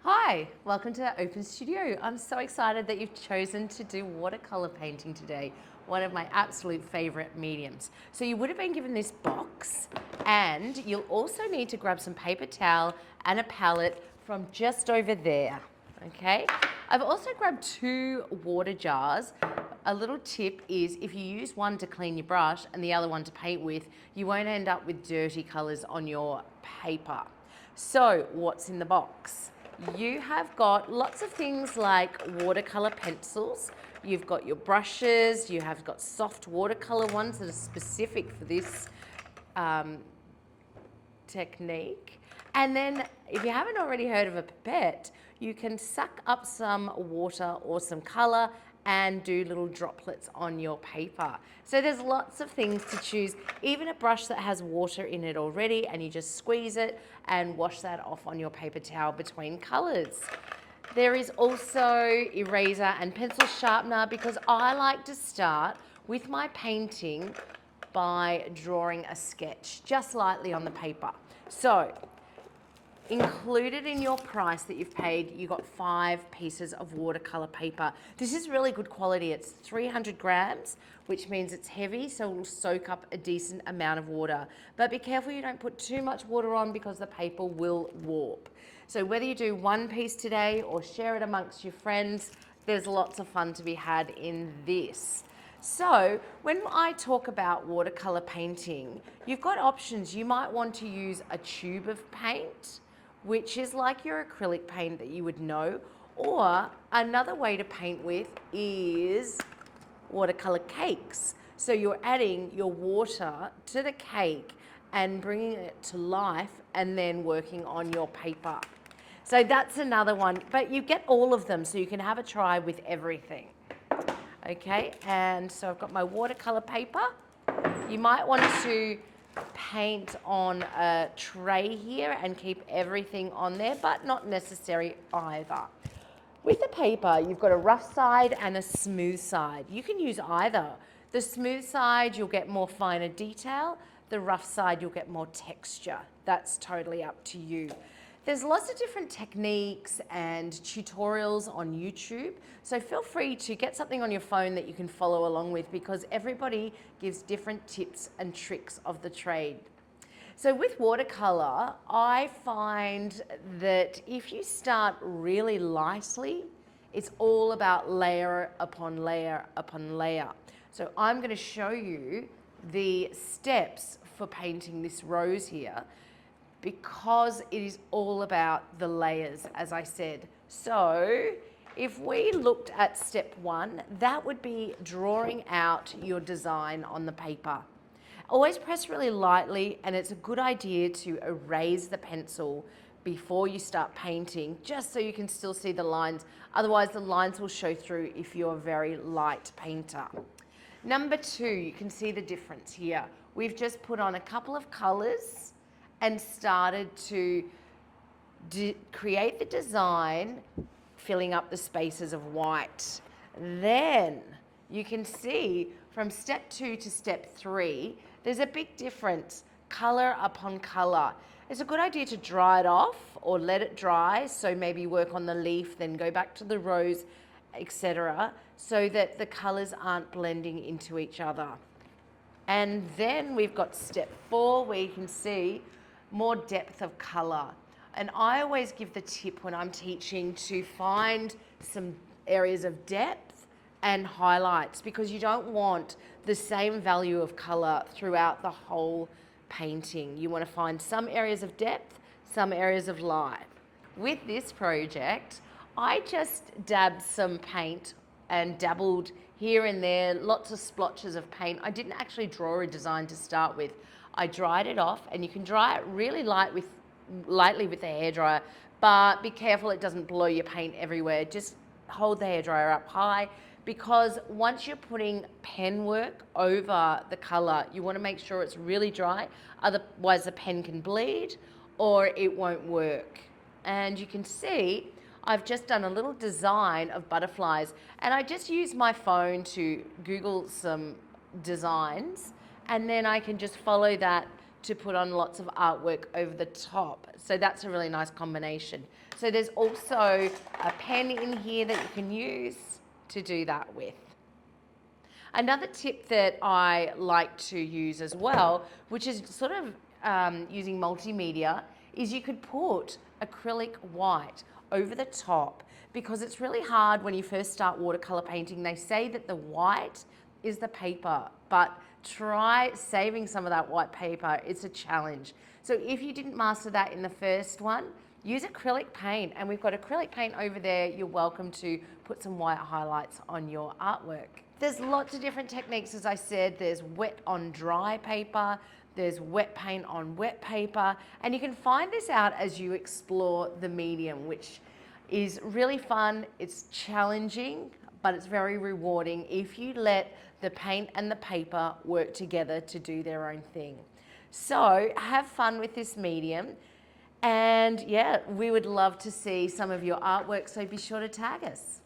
Hi, welcome to our Open Studio. I'm so excited that you've chosen to do watercolor painting today, one of my absolute favorite mediums. So you would have been given this box, and you'll also need to grab some paper towel and a palette from just over there, okay? I've also grabbed 2 water jars. A little tip is if you use one to clean your brush and the other one to paint with, you won't end up with dirty colors on your paper. So what's in the box? You have got lots of things like watercolor pencils. You've got your brushes, you have got soft watercolor ones that are specific for this technique. And then if you haven't already heard of a pipette, you can suck up some water or some color and do little droplets on your paper. So there's lots of things to choose, even a brush that has water in it already, and you just squeeze it and wash that off on your paper towel between colors. There is also eraser and pencil sharpener, because I like to start with my painting by drawing a sketch just lightly on the paper. So included in your price that you've paid, you got 5 pieces of watercolor paper. This is really good quality. It's 300 grams, which means it's heavy, so it will soak up a decent amount of water. But be careful you don't put too much water on, because the paper will warp. So whether you do 1 piece today or share it amongst your friends, there's lots of fun to be had in this. So when I talk about watercolor painting, you've got options. You might want to use a tube of paint, which is like your acrylic paint that you would know, or another way to paint with is watercolor cakes. So you're adding your water to the cake and bringing it to life and then working on your paper. So that's another one, but you get all of them so you can have a try with everything. Okay, and so I've got my watercolor paper. You might want to paint on a tray here and keep everything on there, but not necessary either. With the paper, you've got a rough side and a smooth side. You can use either. The smooth side, you'll get more finer detail. The rough side, you'll get more texture. That's totally up to you. There's lots of different techniques and tutorials on YouTube, so feel free to get something on your phone that you can follow along with, because everybody gives different tips and tricks of the trade. So with watercolor, I find that if you start really lightly, it's all about layer upon layer upon layer. So I'm going to show you the steps for painting this rose here, because it is all about the layers, as I said. So if we looked at step 1, that would be drawing out your design on the paper. Always press really lightly, and it's a good idea to erase the pencil before you start painting, just so you can still see the lines. Otherwise the lines will show through if you're a very light painter. Number 2, you can see the difference here. We've just put on a couple of colors and started to create the design, filling up the spaces of white. Then you can see from step 2 to step 3, there's a big difference, color upon color. It's a good idea to dry it off or let it dry, so maybe work on the leaf, then go back to the rose, etc., so that the colors aren't blending into each other. And then we've got step 4, where you can see more depth of color. And I always give the tip when I'm teaching to find some areas of depth and highlights, because you don't want the same value of color throughout the whole painting. You want to find some areas of depth, some areas of light. With this project, I just dabbed some paint and dabbled here and there, lots of splotches of paint. I didn't actually draw a design to start with. I dried it off, and you can dry it really lightly with a hairdryer, but be careful it doesn't blow your paint everywhere. Just hold the hairdryer up high, because once you're putting pen work over the color, you want to make sure it's really dry, otherwise the pen can bleed or it won't work. And you can see I've just done a little design of butterflies, and I just use my phone to Google some designs, and then I can just follow that to put on lots of artwork over the top. So that's a really nice combination. So there's also a pen in here that you can use to do that with. Another tip that I like to use as well, which is sort of using multimedia, is you could put acrylic white over the top, because it's really hard when you first start watercolor painting. They say that the white is the paper, but try saving some of that white paper. It's a challenge. So if you didn't master that in the first one, use acrylic paint, and we've got acrylic paint over there. You're welcome to put some white highlights on your artwork. There's lots of different techniques, as I said. There's wet on dry paper, there's wet paint on wet paper, and you can find this out as you explore the medium, which is really fun. It's challenging, but it's very rewarding if you let the paint and the paper work together to do their own thing. So have fun with this medium. And yeah, we would love to see some of your artwork, so be sure to tag us.